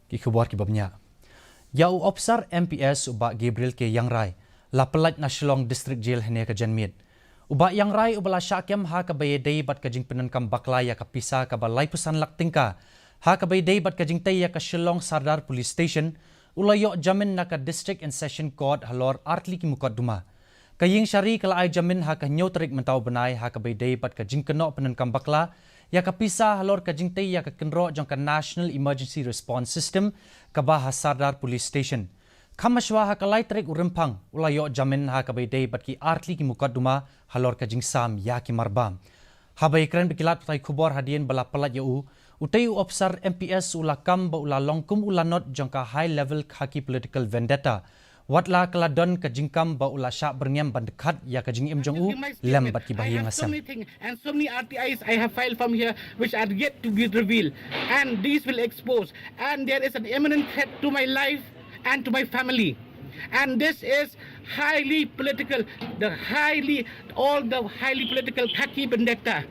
Kikubor kibabnya. Yau Opsar MPS uba Gabriel ke Yang Rai, la pelat na Shillong District Jail hene ka Janmit. Uba Yang Rai ubala syakem ha ka bayedai bat ka jing penankam bakla ya ka pisa ka balai pusan laktingka. Ha ka bayedai bat ka jing tay ya ka Shillong Sardar Police Station, ulayo jamin na ka District and Session Court halor artli ki mukot duma. Kaying syari kala ay jamin ha ka nyotrik mentau benai ha ka bayedai bat ka jing keno penankam bakla, ya ka pisa halor ka jing tay ya ka kenro jong ka National Emergency Response System ka bah Sardar Police Station. Kamashwa ha ka laitrik urimpang ulayo jamin ha ka bayday bat ki artli ki mukadduma halor ka jing sam ya ki marbam. Habay kren bikilat patay kubor hadien bala palat ya utay Opsar MPS ula kam ba ula longkum ula not jong ka high level haki political vendetta. Watla kaladon ka jingkam ba ula syak berniam bandekat ya ka jing im jong lem bat ki bahiyang asam. And so many RTIs I have filed from here which are yet to be revealed, and these will expose, and there is an imminent threat to my life and to my family, and this is highly political, all the highly political khaki vendetta